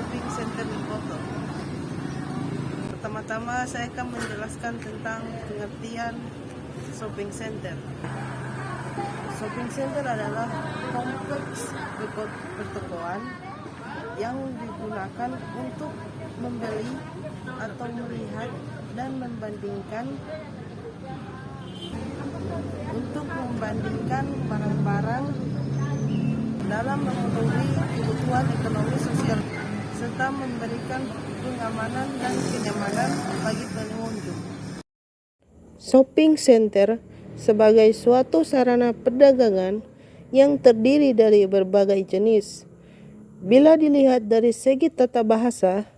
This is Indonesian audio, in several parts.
shopping center Limpoto. Pertama-tama saya akan menjelaskan tentang pengertian shopping center. Shopping center adalah kompleks pertokoan yang digunakan untuk membeli atau melihat dan membandingkan barang-barang dalam memenuhi kebutuhan ekonomi sosial serta memberikan pengamanan dan kenyamanan bagi pengunjung. Shopping center sebagai suatu sarana perdagangan yang terdiri dari berbagai jenis. Bila dilihat dari segi tata bahasa,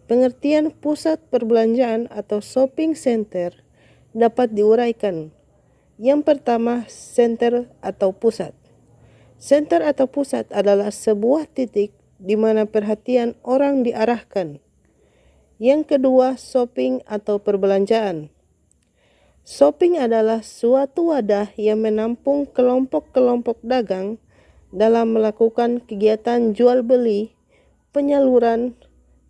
pengertian pusat perbelanjaan atau shopping center dapat diuraikan. Yang pertama, center atau pusat. Center atau pusat adalah sebuah titik di mana perhatian orang diarahkan. Yang kedua, shopping atau perbelanjaan. Shopping adalah suatu wadah yang menampung kelompok-kelompok dagang dalam melakukan kegiatan jual beli, penyaluran,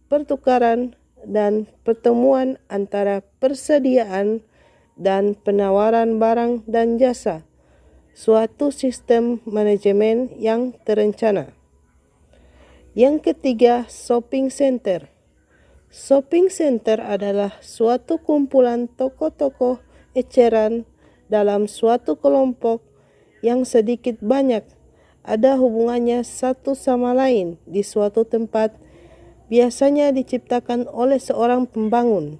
pertukaran, dan pertemuan antara persediaan dan penawaran barang dan jasa, suatu sistem manajemen yang terencana. Yang ketiga, shopping center. Shopping center adalah suatu kumpulan toko-toko eceran dalam suatu kelompok yang sedikit banyak ada hubungannya satu sama lain di suatu tempat, biasanya diciptakan oleh seorang pembangun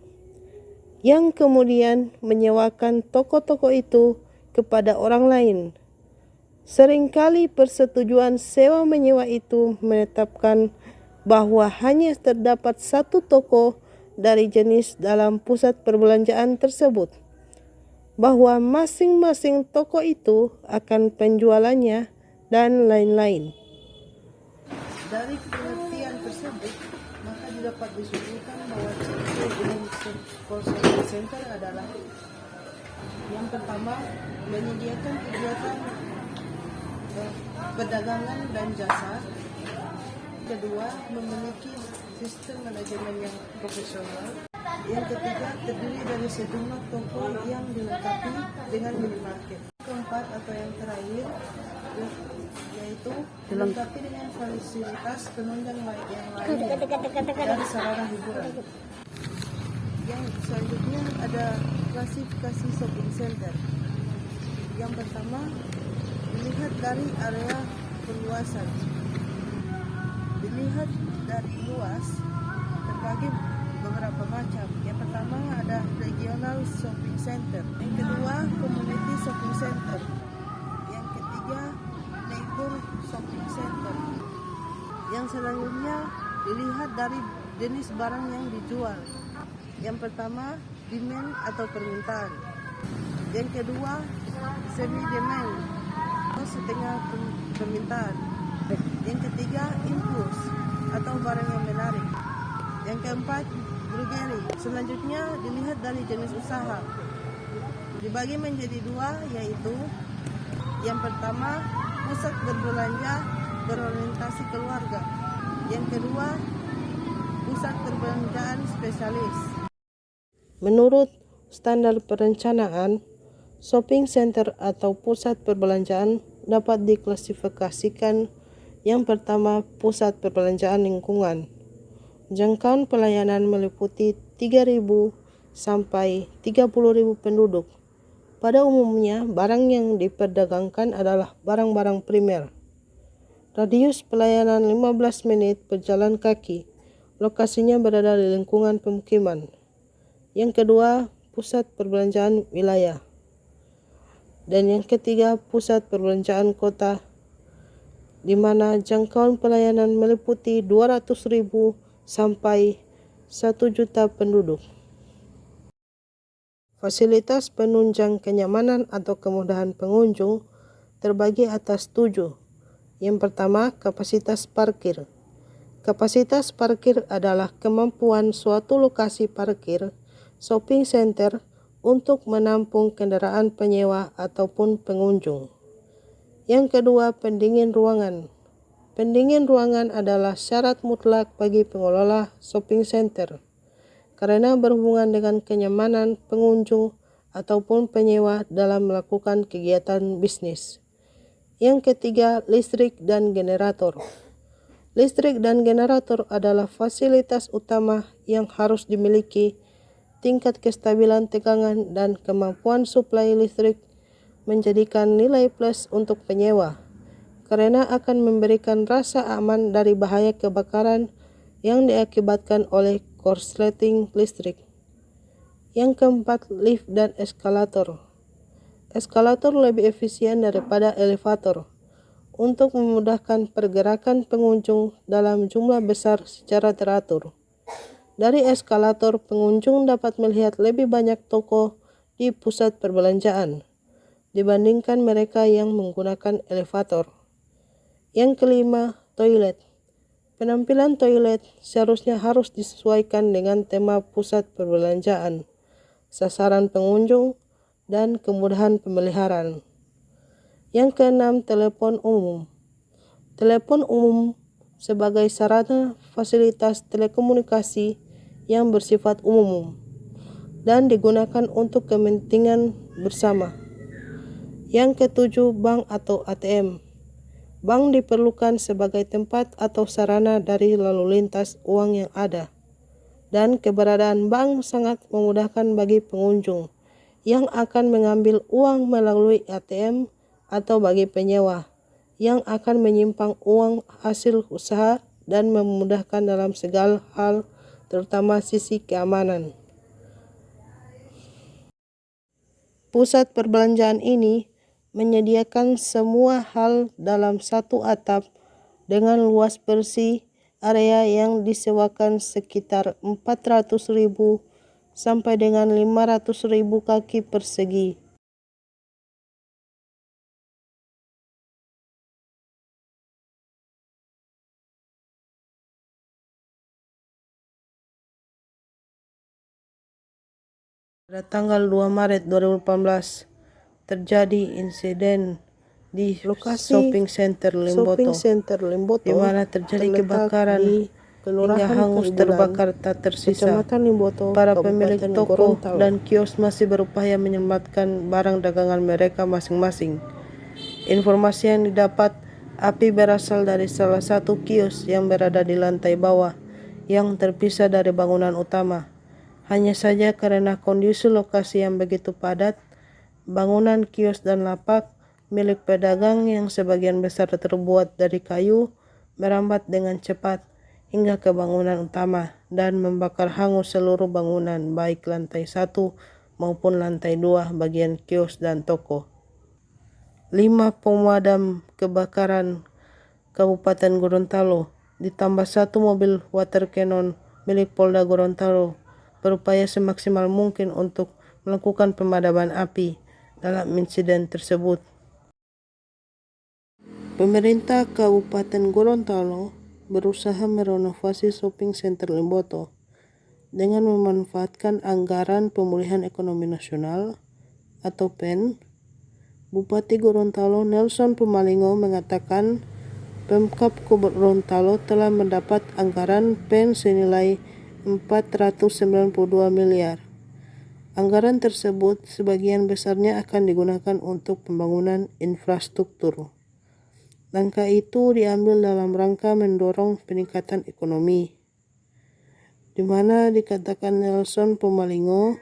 yang kemudian menyewakan toko-toko itu kepada orang lain. Seringkali persetujuan sewa menyewa itu menetapkan bahwa hanya terdapat satu toko dari jenis dalam pusat perbelanjaan tersebut, bahwa masing-masing toko itu akan penjualannya, dan lain-lain. Dari pengertian tersebut, maka dapat disimpulkan bahwa shopping center adalah yang pertama, menyediakan kegiatan perdagangan dan jasa. Kedua, memiliki sistem manajemen yang profesional. Yang ketiga, terdiri dari sejumlah toko yang dilengkapi dengan minimarket. Keempat atau yang terakhir, yaitu dilengkapi dengan fasilitas penunjang yang lainnya dan sarana hiburan. Yang selanjutnya ada klasifikasi shopping center. Yang pertama, dilihat dari area perluasan. Dilihat dari luas, terbagi beberapa macam. Yang pertama ada regional shopping center. Yang kedua, community shopping center. Yang ketiga, neighbor shopping center. Yang selanjutnya dilihat dari jenis barang yang dijual. Yang pertama, demand atau permintaan. Yang kedua, semi demand atau setengah permintaan. Yang ketiga, impulse atau barang yang menarik. Yang keempat, drugeri. Selanjutnya dilihat dari jenis usaha. Dibagi menjadi dua, yaitu yang pertama, pusat berbelanja berorientasi keluarga. Yang kedua, pusat perbelanjaan spesialis. Menurut standar perencanaan, shopping center atau pusat perbelanjaan dapat diklasifikasikan. Yang pertama, pusat perbelanjaan lingkungan. Jangkauan pelayanan meliputi 3.000 sampai 30.000 penduduk. Pada umumnya, barang yang diperdagangkan adalah barang-barang primer. Radius pelayanan 15 menit berjalan kaki. Lokasinya berada di lingkungan pemukiman. Yang kedua, pusat perbelanjaan wilayah. Dan yang ketiga, pusat perbelanjaan kota, di mana jangkauan pelayanan meliputi 200.000 sampai 1 juta penduduk. Fasilitas penunjang kenyamanan atau kemudahan pengunjung terbagi atas 7. Yang pertama, kapasitas parkir. Kapasitas parkir adalah kemampuan suatu lokasi parkir shopping center untuk menampung kendaraan penyewa ataupun pengunjung. Yang kedua, pendingin ruangan. Pendingin ruangan adalah syarat mutlak bagi pengelola shopping center karena berhubungan dengan kenyamanan pengunjung ataupun penyewa dalam melakukan kegiatan bisnis. Yang ketiga, listrik dan generator. Listrik dan generator adalah fasilitas utama yang harus dimiliki. Tingkat kestabilan tegangan dan kemampuan suplai listrik menjadikan nilai plus untuk penyewa, karena akan memberikan rasa aman dari bahaya kebakaran yang diakibatkan oleh korsleting listrik. Yang keempat, lift dan eskalator. Eskalator lebih efisien daripada elevator untuk memudahkan pergerakan pengunjung dalam jumlah besar secara teratur. Dari eskalator, pengunjung dapat melihat lebih banyak toko di pusat perbelanjaan dibandingkan mereka yang menggunakan elevator. Yang kelima, toilet. Penampilan toilet seharusnya harus disesuaikan dengan tema pusat perbelanjaan, sasaran pengunjung, dan kemudahan pemeliharaan. Yang keenam, telepon umum. Telepon umum sebagai sarana fasilitas telekomunikasi yang bersifat umum dan digunakan untuk kepentingan bersama. Yang ketujuh, bank atau ATM. Bank diperlukan sebagai tempat atau sarana dari lalu lintas uang yang ada, dan keberadaan bank sangat memudahkan bagi pengunjung yang akan mengambil uang melalui ATM atau bagi penyewa yang akan menyimpan uang hasil usaha dan memudahkan dalam segala hal, terutama sisi keamanan. Pusat perbelanjaan ini menyediakan semua hal dalam satu atap dengan luas bersih area yang disewakan sekitar 400.000 sampai dengan 500.000 kaki persegi. Pada tanggal 2 Maret 2018 terjadi insiden di lokasi shopping center Limboto, di mana terjadi kebakaran hingga hangus terbakar tak tersisa. Para pemilik toko dan kios masih berupaya menyelamatkan barang dagangan mereka masing-masing. Informasi yang didapat, api berasal dari salah satu kios yang berada di lantai bawah yang terpisah dari bangunan utama. Hanya saja karena kondisi lokasi yang begitu padat, bangunan kios dan lapak milik pedagang yang sebagian besar terbuat dari kayu merambat dengan cepat hingga ke bangunan utama dan membakar hangus seluruh bangunan, baik lantai 1 maupun lantai 2 bagian kios dan toko. 5 pemadam kebakaran Kabupaten Gorontalo ditambah 1 mobil water cannon milik Polda Gorontalo berupaya semaksimal mungkin untuk melakukan pemadaman api dalam insiden tersebut. Pemerintah Kabupaten Gorontalo berusaha merenovasi shopping center Limboto dengan memanfaatkan anggaran pemulihan ekonomi nasional atau PEN. Bupati Gorontalo Nelson Pumalingo mengatakan Pemkab Gorontalo telah mendapat anggaran PEN senilai 492 miliar. Anggaran tersebut sebagian besarnya akan digunakan untuk pembangunan infrastruktur. Langkah itu diambil dalam rangka mendorong peningkatan ekonomi, di mana dikatakan Nelson Pumalingo,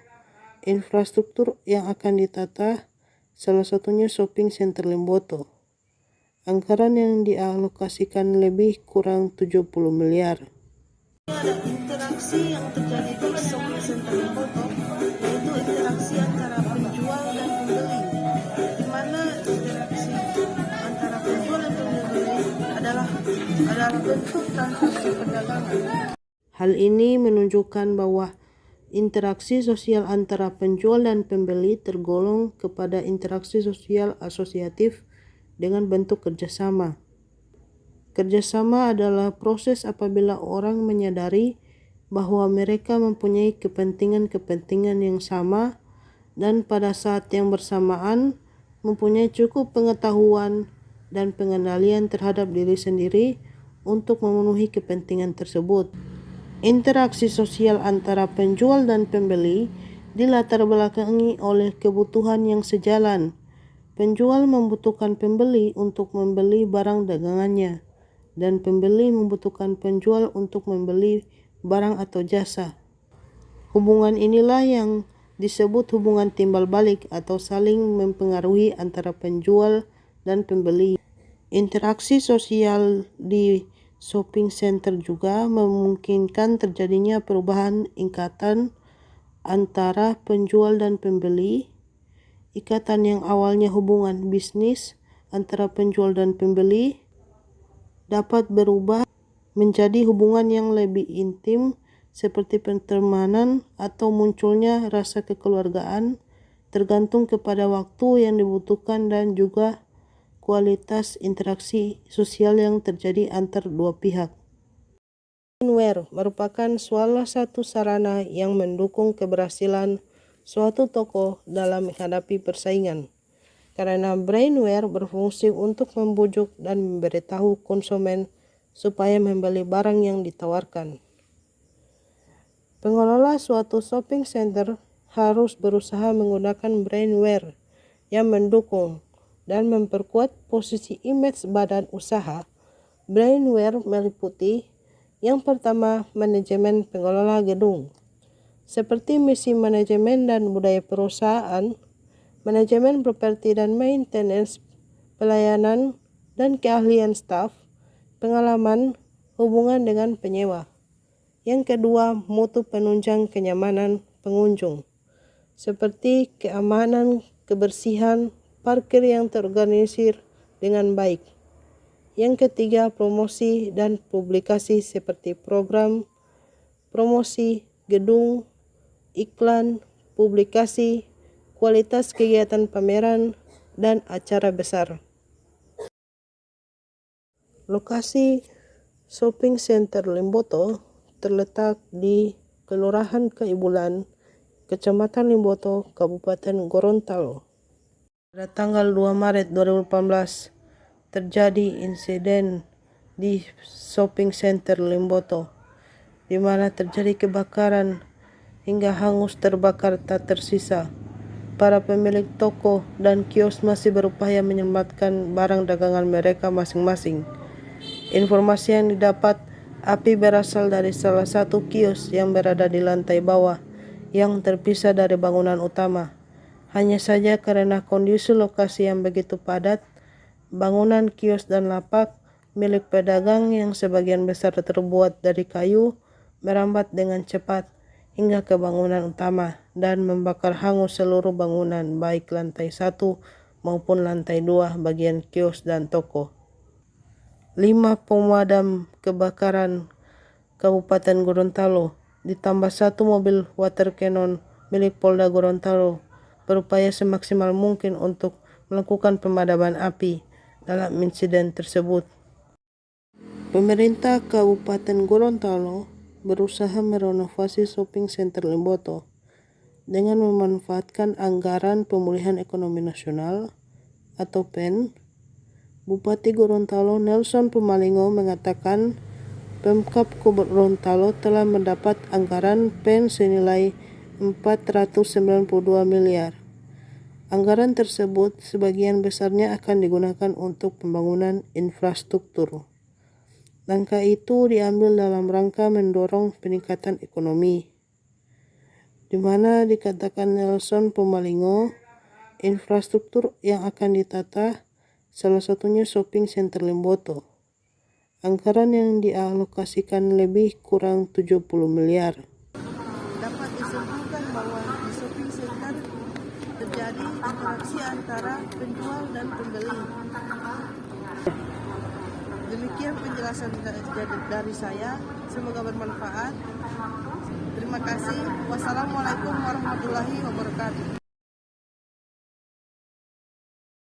infrastruktur yang akan ditata salah satunya shopping center Limboto. Anggaran yang dialokasikan lebih kurang 70 miliar. Ada interaksi yang terjadi di shopping center Limboto, yaitu interaksi antara penjual dan pembeli, di mana interaksi antara penjual dan pembeli adalah bentuk transaksi perdagangan. Hal ini menunjukkan bahwa interaksi sosial antara penjual dan pembeli tergolong kepada interaksi sosial asosiatif dengan bentuk kerjasama. Kerjasama adalah proses apabila orang menyadari bahwa mereka mempunyai kepentingan-kepentingan yang sama dan pada saat yang bersamaan mempunyai cukup pengetahuan dan pengendalian terhadap diri sendiri untuk memenuhi kepentingan tersebut. Interaksi sosial antara penjual dan pembeli dilatar belakangi oleh kebutuhan yang sejalan. Penjual membutuhkan pembeli untuk membeli barang dagangannya, dan pembeli membutuhkan penjual untuk membeli barang atau jasa. Hubungan inilah yang disebut hubungan timbal balik atau saling mempengaruhi antara penjual dan pembeli. Interaksi sosial di shopping center juga memungkinkan terjadinya perubahan ikatan antara penjual dan pembeli. Ikatan yang awalnya hubungan bisnis antara penjual dan pembeli dapat berubah menjadi hubungan yang lebih intim seperti pertemanan atau munculnya rasa kekeluargaan, tergantung kepada waktu yang dibutuhkan dan juga kualitas interaksi sosial yang terjadi antar dua pihak. Brainware merupakan salah satu sarana yang mendukung keberhasilan suatu toko dalam menghadapi persaingan, karena brainware berfungsi untuk membujuk dan memberitahu konsumen supaya membeli barang yang ditawarkan. Pengelola suatu shopping center harus berusaha menggunakan brainware yang mendukung dan memperkuat posisi image badan usaha. Brainware meliputi yang pertama, manajemen pengelola gedung, seperti misi manajemen dan budaya perusahaan, manajemen properti dan maintenance, pelayanan dan keahlian staf, pengalaman, hubungan dengan penyewa. Yang kedua, mutu penunjang kenyamanan pengunjung, seperti keamanan, kebersihan, parkir yang terorganisir dengan baik. Yang ketiga, promosi dan publikasi seperti program, promosi, gedung, iklan, publikasi, kualitas kegiatan pameran, dan acara besar. Lokasi shopping center Limboto terletak di Kelurahan Kaibulan, Kecamatan Limboto, Kabupaten Gorontalo. Pada tanggal 2 Maret 2018 terjadi insiden di shopping center Limboto, di mana terjadi kebakaran hingga hangus terbakar tak tersisa. Para pemilik toko dan kios masih berupaya menyelamatkan barang dagangan mereka masing-masing. Informasi yang didapat, api berasal dari salah satu kios yang berada di lantai bawah yang terpisah dari bangunan utama. Hanya saja karena kondisi lokasi yang begitu padat, bangunan kios dan lapak milik pedagang yang sebagian besar terbuat dari kayu merambat dengan cepat hingga ke bangunan utama dan membakar hangus seluruh bangunan, baik lantai 1 maupun lantai 2 bagian kios dan toko. 5 pemadam kebakaran Kabupaten Gorontalo ditambah 1 mobil water cannon milik Polda Gorontalo berupaya semaksimal mungkin untuk melakukan pemadaman api dalam insiden tersebut. Pemerintah Kabupaten Gorontalo berusaha merenovasi shopping center Limboto dengan memanfaatkan anggaran pemulihan ekonomi nasional atau PEN. Bupati Gorontalo Nelson Pemalingo mengatakan Pemkab Gorontalo telah mendapat anggaran PEN senilai 492 miliar. Anggaran tersebut sebagian besarnya akan digunakan untuk pembangunan infrastruktur. Langkah itu diambil dalam rangka mendorong peningkatan ekonomi, di mana dikatakan Nelson Pemalingo, infrastruktur yang akan ditata salah satunya shopping center Limboto. Anggaran yang dialokasikan lebih kurang 70 miliar. Dapat disimpulkan bahwa di shopping center terjadi interaksi antara penjual dan pembeli. Demikian penjelasan dari saya, semoga bermanfaat. Terima kasih. Wassalamualaikum warahmatullahi